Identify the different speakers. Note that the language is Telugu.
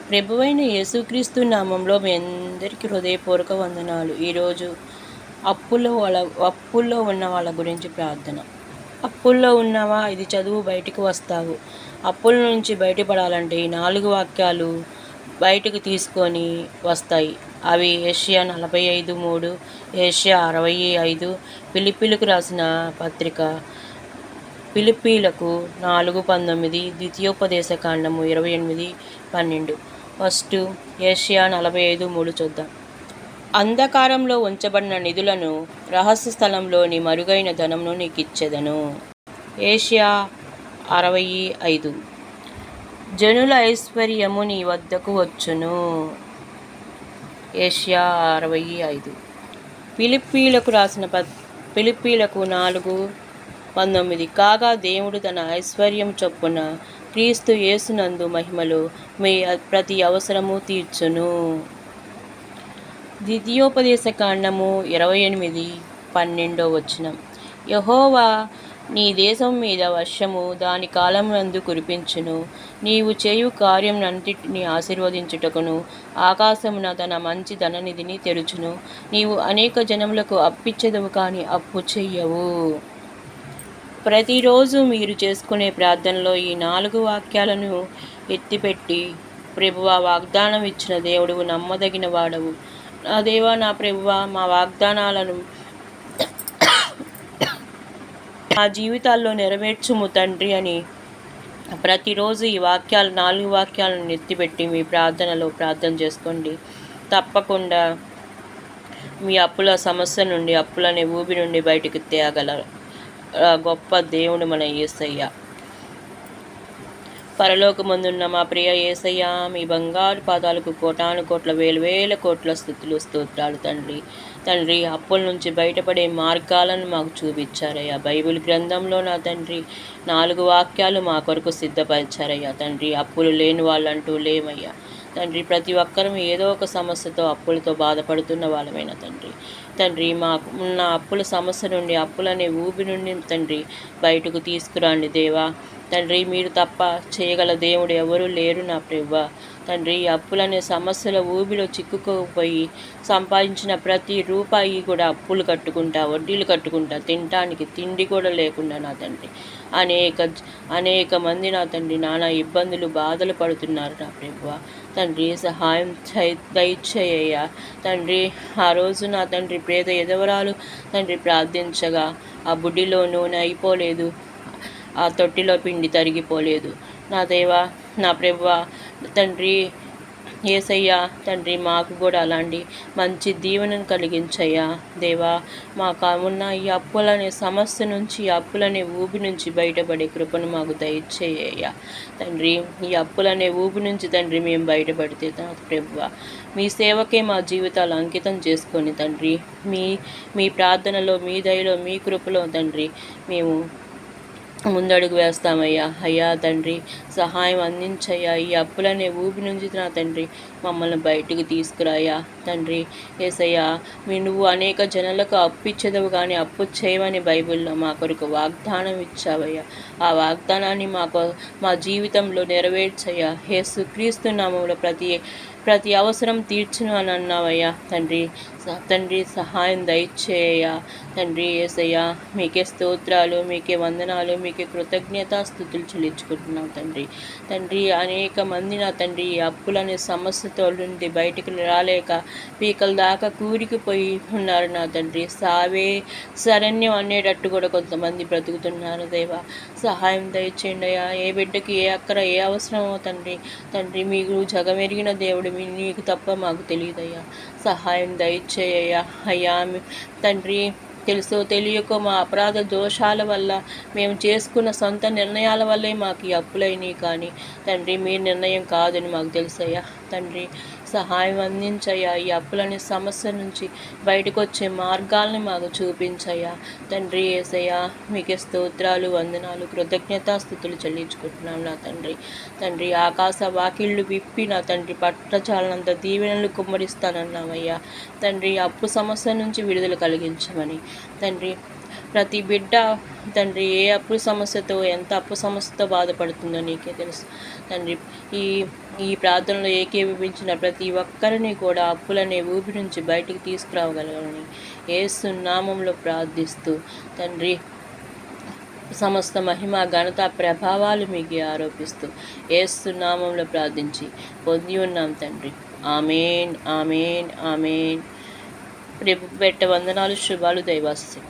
Speaker 1: ప్రభువైన యేసుక్రీస్తు నామంలో మీ అందరికీ హృదయపూర్వక వందనాలు. ఈరోజు అప్పుల్లో ఉన్న వాళ్ళ గురించి ప్రార్థన. అప్పుల్లో ఉన్నావా? ఇది చదువు, బయటికి వస్తావు. అప్పుల నుంచి బయటపడాలంటే ఈ 4 వాక్యాలు బయటకు తీసుకొని వస్తాయి. అవి యెషయా 45:3, యెషయా 65, ఫిలిప్పీలకు రాసిన పత్రిక ఫిలిప్పీలకు 4:19, ద్వితీయోపదేశకాండము 28:12. ఫస్ట్ యెషయా 45:3 చూద్దాం. అంధకారంలో ఉంచబడిన నిధులను, రహస్య స్థలంలోని మరుగైన ధనమును నీకిచ్చెదను. యెషయా 65. జనుల ఐశ్వర్యము నీ వద్దకు వచ్చును. యెషయా 65. ఫిలిప్పీలకు రాసిన ఫిలిప్పీలకు 4:19. కాగా దేవుడు తన ఐశ్వర్యం చొప్పున క్రీస్తు యేసునందు మహిమలో మీ ప్రతి అవసరము తీర్చును. ద్వితీయోపదేశకాండము 28:12. యెహోవా నీ దేశం మీద వర్షము దాని కాలమునందు కురిపించును. నీవు చేయు కార్యమునంతటిని ఆశీర్వదించుటకును ఆకాశమున తన మంచి ధననిధిని తెరుచును. నీవు అనేక జనములకు అప్పిచ్చెదవు కానీ అప్పు చెయ్యవు. ప్రతిరోజు మీరు చేసుకునే ప్రార్థనలో ఈ 4 వాక్యాలను ఎత్తిపెట్టి, ప్రభువా, వాగ్దానం ఇచ్చిన దేవుడు నమ్మదగిన వాడవు. నా దేవా, నా ప్రభువా, మా వాగ్దానాలను మా జీవితాల్లో నెరవేర్చుము తండ్రి అని ప్రతిరోజు ఈ 4 వాక్యాలను ఎత్తిపెట్టి మీ ప్రార్థనలో ప్రార్థన చేసుకోండి. తప్పకుండా మీ అప్పుల సమస్య నుండి, అప్పులనే ఊబి నుండి బయటికి తేగల గొప్ప దేవుడు మన యేసయ్య. పరలోకమందున్న మా ప్రియ యేసయ్య, మీ బంగారు పాదాలకు కోటాను కోట్ల వేల కోట్ల స్తుతులు, స్తోత్రాలు తండ్రి. తండ్రి, అప్పుల నుంచి బయటపడే మార్గాలను మాకు చూపించారయ్యా. బైబిల్ గ్రంథంలో నా తండ్రి 4 వాక్యాలు మా కొరకు సిద్ధపరిచారయ్యా. తండ్రి, అప్పులు లేని వాళ్ళంటూ లేమయ్యా. తండ్రి, ప్రతి ఒక్కరం ఏదో ఒక సమస్యతో, అప్పులతో బాధపడుతున్న వాళ్ళమైన తండ్రి. తండ్రి, మాకు ఉన్న అప్పుల సమస్య నుండి, అప్పులనే ఊబి నుండి తండ్రి బయటకు తీసుకురండి దేవా. తండ్రి, మీరు తప్ప చేయగల దేవుడు ఎవరూ లేరు నా ప్రభువా. తండ్రి, అప్పులనే సమస్యల ఊబిలో చిక్కుకోపోయి సంపాదించిన ప్రతి రూపాయి కూడా అప్పులు కట్టుకుంటా, వడ్డీలు కట్టుకుంటా, తినటానికి తిండి కూడా లేకుండా నా తండ్రి అనేక మంది నా తండ్రి నానా ఇబ్బందులు, బాధలు పడుతున్నారు నా ప్రభువా. తండ్రి, సహాయం దయచేయ్యా. తండ్రి, ఆ రోజు నా తండ్రి పేద ఎదవరాలు తండ్రి ప్రార్థించగా ఆ బుడ్డిలో నూనె అయిపోలేదు, ఆ తొట్టిలో పిండి తరిగిపోలేదు. నా దేవా, నా ప్రభువా, తండ్రి యేసయ్యా, తండ్రి, మాకు కూడా అలాంటి మంచి దీవెనను కలిగించయ్యా దేవా. మాకు ఉన్న ఈ అప్పులనే సమస్య నుంచి, ఈ అప్పులనే ఊబి నుంచి బయటపడే కృపను మాకు దయచేయ్యా తండ్రి. ఈ అప్పులనే ఊబి నుంచి తండ్రి మేము బయటపడితే నా ప్రభువా, మీ సేవకే మా జీవితాలు అంకితం చేసుకొని తండ్రి, మీ ప్రార్థనలో, మీ దయలో, మీ కృపలో తండ్రి మేము ముందడుగు వేస్తామయ్యా. అయ్యా తండ్రి, సహాయం అందించయ్యా. ఈ అప్పులనే ఊబి నుంచి నా తండ్రి మమ్మల్ని బయటికి తీసుకురాయా తండ్రి. యేసయ్యా, నువ్వు అనేక జనులకు అప్పిచ్చేదవు కానీ అప్పు చేయమని బైబిల్లో మా కొరకు వాగ్దానం ఇచ్చావయ్యా. ఆ వాగ్దానాన్ని మా జీవితంలో నెరవేర్చయ్యా. యేసుక్రీస్తు నామములో ప్రతి అవసరం తీర్చును అని అన్నావయ్యా తండ్రి. తండ్రి, సహాయం దయచేయ్యా తండ్రి. యేసయ్యా, మీకే స్తోత్రాలు, మీకే వందనాలు, మీకే కృతజ్ఞతాస్తుతులు చెల్లించుకుంటున్నాం తండ్రి. తండ్రి, అనేక మంది నా తండ్రి ఈ అప్పులనే సమస్యతో నుండి బయటికి రాలేక పీకల దాకా కూరికిపోయి ఉన్నారు నా తండ్రి. సావే శరణ్యం అనేటట్టు కూడా కొంతమంది బ్రతుకుతున్నారు దేవా. సహాయం దయచేయండి అయ్యా. ఏ బిడ్డకి ఏ అక్కర ఏ అవసరమో తండ్రి. తండ్రి, మీకు జగమెరిగిన దేవుడు నీకు తప్ప మాకు తెలియదయ్యా. సహాయం దయచేయ్యా. అయ్యా తండ్రి, తెలుసో తెలియకో మా అపరాధ దోషాల వల్ల, మేము చేసుకున్న సొంత నిర్ణయాల వల్లే మాకు ఈ అప్పులైనవి కానీ తండ్రి మీ నిర్ణయం కాదని మాకు తెలుసయ్యా. తండ్రి, సహాయం అందించయ్యా. ఈ అప్పులనే సమస్య నుంచి బయటకు వచ్చే మార్గాల్ని మాకు చూపించయ్యా తండ్రి. యేసయ్యా, మీకే స్తోత్రాలు, వందనాలు, కృతజ్ఞతాస్తుతులు చెల్లించుకుంటున్నాం నా తండ్రి. తండ్రి, ఆకాశ వాకిళ్ళు విప్పి నా తండ్రి పట్టచాలనంత దీవెనలు కుమ్మరిస్తానన్నామయ్యా తండ్రి. అప్పు సమస్య నుంచి విడుదల కలిగించమని తండ్రి. ప్రతి బిడ్డ తండ్రి ఎంత అప్పు సమస్యతో బాధపడుతుందో నీకే తెలుసు తండ్రి. ఈ ఈ ప్రార్థనలో ఏకీభవించిన ప్రతి ఒక్కరిని కూడా అప్పులనే ఊపి నుంచి బయటికి తీసుకురావగలగలని యేసు నామంలో ప్రార్థిస్తూ తండ్రి సమస్త మహిమ ఘనత ప్రభావాలు మీకు ఆరోపిస్తూ యేసు నామంలో ప్రార్థించి పొంది ఉన్నాం తండ్రి. ఆమేన్ ఆమేన్ ఆమేన్. రేపు పెట్ట వందనాలు, శుభాలు, దైవాస్యం.